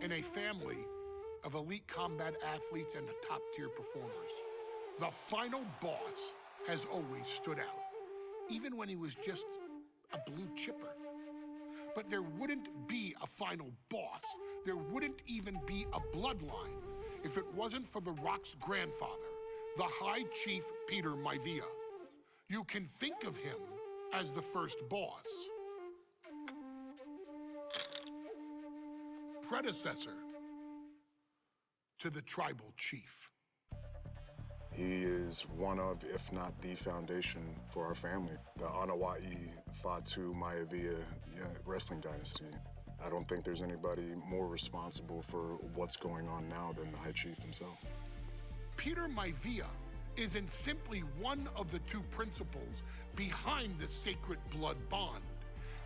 in a family of elite combat athletes and top-tier performers. The final boss has always stood out, even when he was just a blue chipper. But there wouldn't be a final boss, there wouldn't even be a bloodline if it wasn't for The Rock's grandfather, the High Chief Peter Maivia. You can think of him as the first boss. Predecessor to the tribal chief. He is one of, if not the foundation for our family. The Wwe 2K25 wrestling dynasty. I don't think there's anybody more responsible for what's going on now than the High Chief himself. Peter Maivia isn't simply one of the two principals behind the sacred blood bond.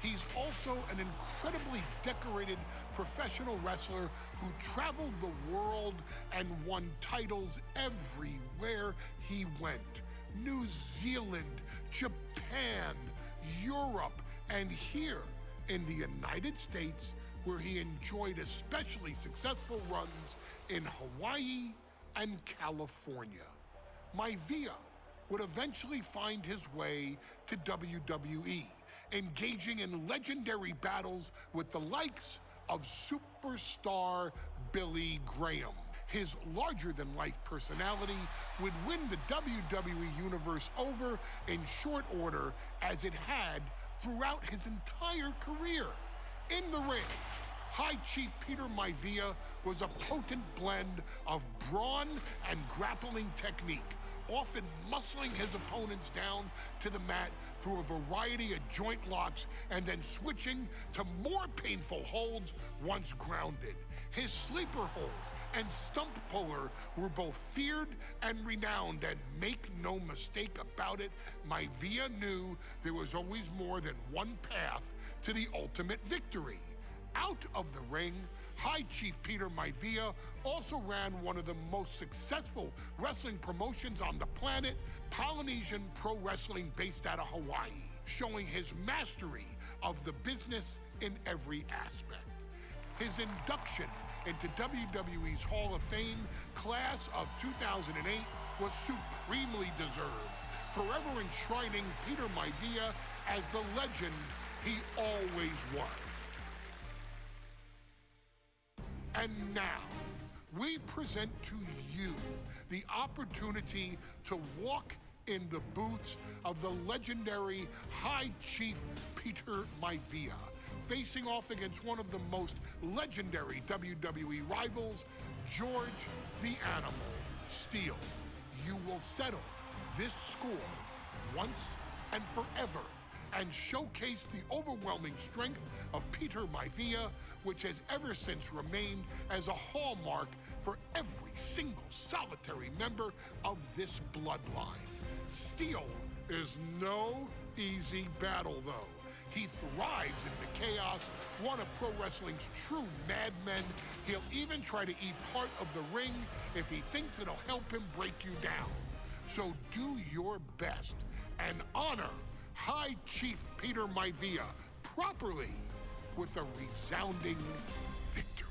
He's also an incredibly decorated professional wrestler who traveled the world and won titles everywhere he went. New Zealand, Japan, Europe, and here in the United States, where he enjoyed especially successful runs in Hawaii and California. Maivia would eventually find his way to WWE, engaging in legendary battles with the likes of superstar Billy Graham. His larger-than-life personality would win the WWE Universe over in short order, as it had throughout his entire career. In the ring, High Chief Peter Maivia was a potent blend of brawn and grappling technique, often muscling his opponents down to the mat through a variety of joint locks and then switching to more painful holds once grounded. His sleeper hold and stump puller were both feared and renowned, and make no mistake about it, Maivia knew there was always more than one path to the ultimate victory. Out of the ring, High Chief Peter Maivia also ran one of the most successful wrestling promotions on the planet, Polynesian Pro Wrestling, based out of Hawaii, showing his mastery of the business in every aspect. His induction into WWE's Hall of Fame class of 2008 was supremely deserved, forever enshrining Peter Maivia as the legend he always was. And now, we present to you the opportunity to walk in the boots of the legendary High Chief Peter Maivia, facing off against one of the most legendary WWE rivals, George the Animal Steele. You will settle this score once and forever and showcase the overwhelming strength of Peter Maivia, which has ever since remained as a hallmark for every single solitary member of this bloodline. Steele is no easy battle, though. He thrives in the chaos, one of pro wrestling's true madmen. He'll even try to eat part of the ring if he thinks it'll help him break you down. So do your best and honor High Chief Peter Maivia properly with a resounding victory.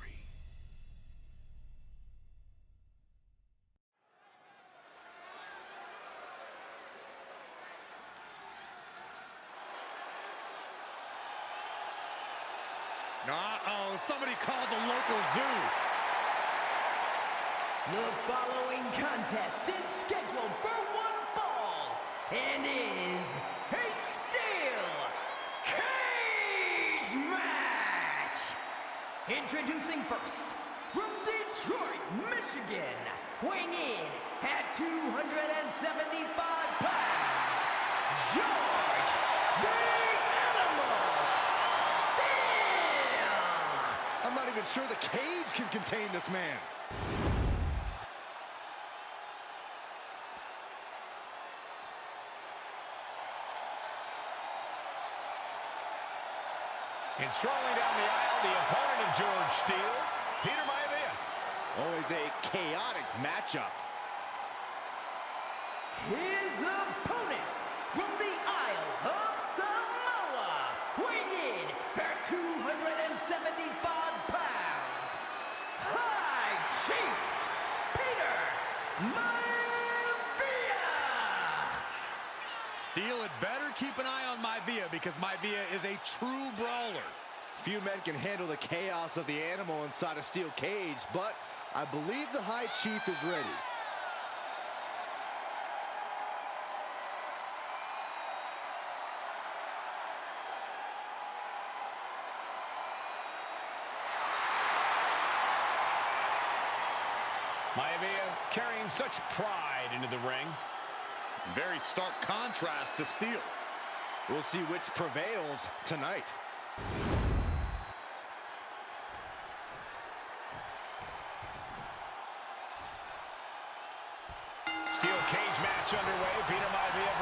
Uh-oh, somebody called the local zoo. The following contest is scheduled for one fall and is a steel cage match. Introducing first, from Detroit, Michigan, weighing in at 275 pounds, George the Animal Steele. I'm not even sure the cage can contain this man. And strolling down the aisle, the opponent of George Steele, Peter Maivia. Always a chaotic matchup. His opponent from the Isle of Samoa, weighing in at 275 pounds, Maivia! Steele had better keep an eye on Maivia because Maivia is a true brawler. Few men can handle the chaos of the animal inside a steel cage, but I believe the High Chief is ready. Maivia carrying such pride into the ring. Very stark contrast to Steele. We'll see which prevails tonight. Steel cage match underway. Peter Maivia.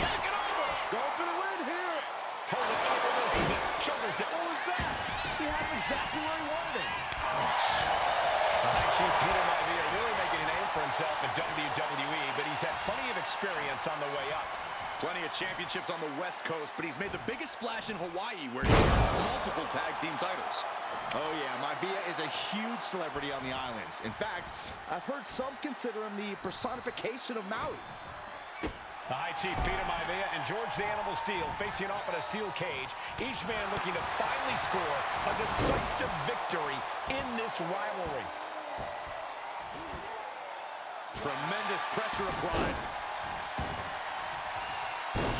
Take it over! Going for the win here! Holding over. This is it. Shoulders down. What was that? He had him exactly where he wanted him. The High Chief Peter Maivia really making a name for himself in WWE, but he's had plenty of experience on the way up. Plenty of championships on the West Coast, but he's made the biggest splash in Hawaii, where he won multiple tag team titles. Oh yeah, Maivia is a huge celebrity on the islands. In fact, I've heard some consider him the personification of Maui. The High Chief Peter Maivia and George the Animal Steele facing off in a steel cage. Each man looking to finally score a decisive victory in this rivalry. Tremendous pressure applied.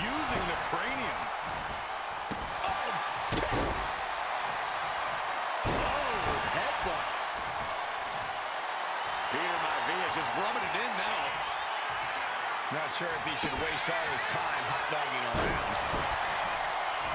Using the cranium. Oh, headbutt. Peter Maivia just rubbing it in now. Not sure if he should waste all his time hot-dogging around.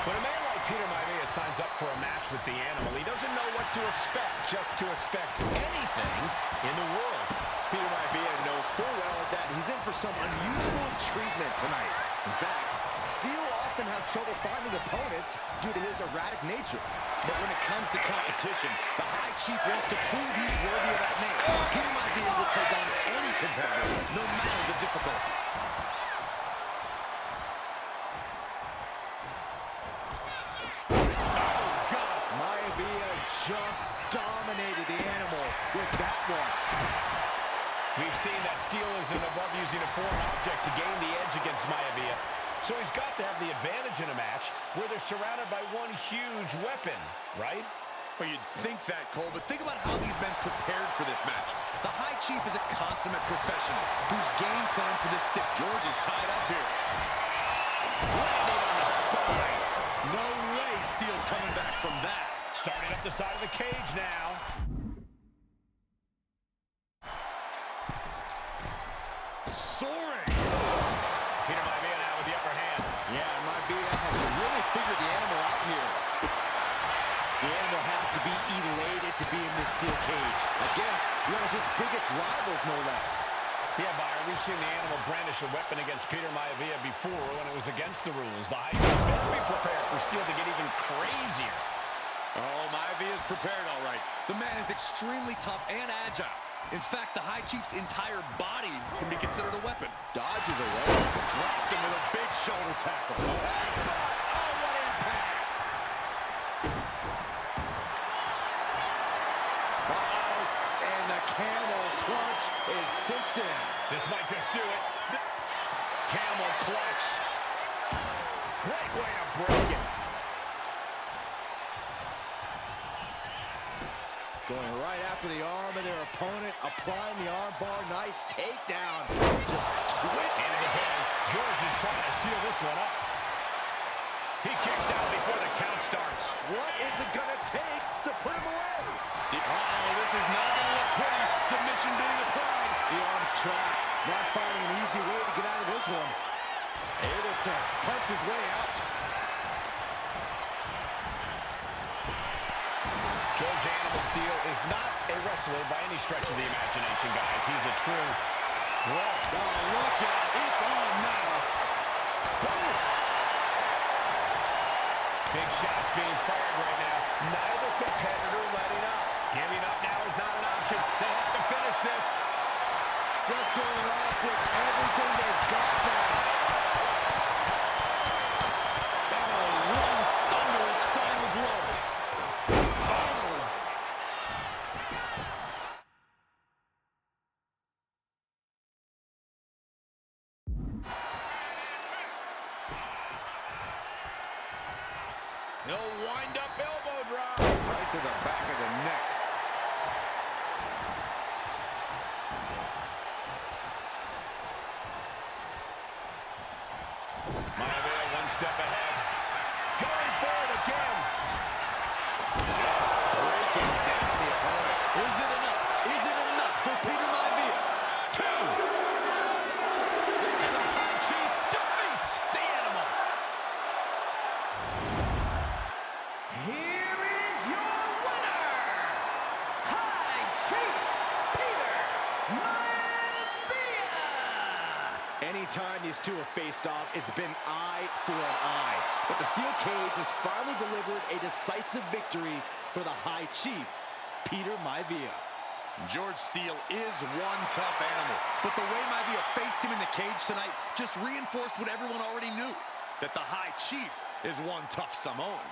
When a man like Peter Maivia signs up for a match with the Animal, he doesn't know what to expect, just to expect anything in the world. Peter Maivia knows full well that he's in for some unusual treatment tonight. In fact, Steele often has trouble finding opponents due to his erratic nature. But when it comes to competition, the High Chief wants to prove he's worthy of that name. Peter Maivia will take on any competitor, no matter the difficulty. Oh, God! Maivia just dominated the Animal with that one. We've seen that Steele isn't above using a foreign object to gain the edge against Maivia. So he's got to have the advantage in a match where they're surrounded by one huge weapon, right? Well, you'd think that, Cole, but think about how these men prepared for this match. The High Chief is a consummate professional whose game plan for this stick. George is tied up here. Landing on the spine. No way Steele's coming back from that. Starting up the side of the cage now. Soaring. Peter Maivia now with the upper hand. Yeah, Maivia has really figured the Animal out here. The Animal has to be elated to be in this steel cage against one of his biggest rivals, no less. Yeah, Byron, we've seen the Animal brandish a weapon against Peter Maivia before when it was against the rules. The High Chief better be prepared for Steele to get even crazier. Oh, Maivia's prepared all right. The man is extremely tough and agile. In fact, the High Chief's entire body can be considered a weapon. Dodges away. Dropped him with a big shoulder tackle. Oh, what impact! And the camel clutch is cinched in. This might just do it. Camel clutch. Great way to break it. Going right after the arm of their opponent, applying the arm bar. Nice takedown. Just twit. Into the bed. George is trying to seal this one up. He kicks out before the count starts. What is it going to take to put him away? Uh-oh, this is not going to look pretty. Submission being applied. The arm's trapped. Not finding an easy way to get out of this one. Able to punch his way out. George Animal Steele is not a wrestler by any stretch of the imagination, guys. He's a true brawler. Oh, look out. It's on now. Boom. Big shots being fired right now. Neither competitor letting up. Giving up now is not an option. They have to finish this. Just going off with everything they've got now. these two have faced off, it's been eye for an eye. But the steel cage has finally delivered a decisive victory for the High Chief, Peter Maivia. George Steele is one tough animal, but the way Maivia faced him in the cage tonight just reinforced what everyone already knew, that the High Chief is one tough Samoan.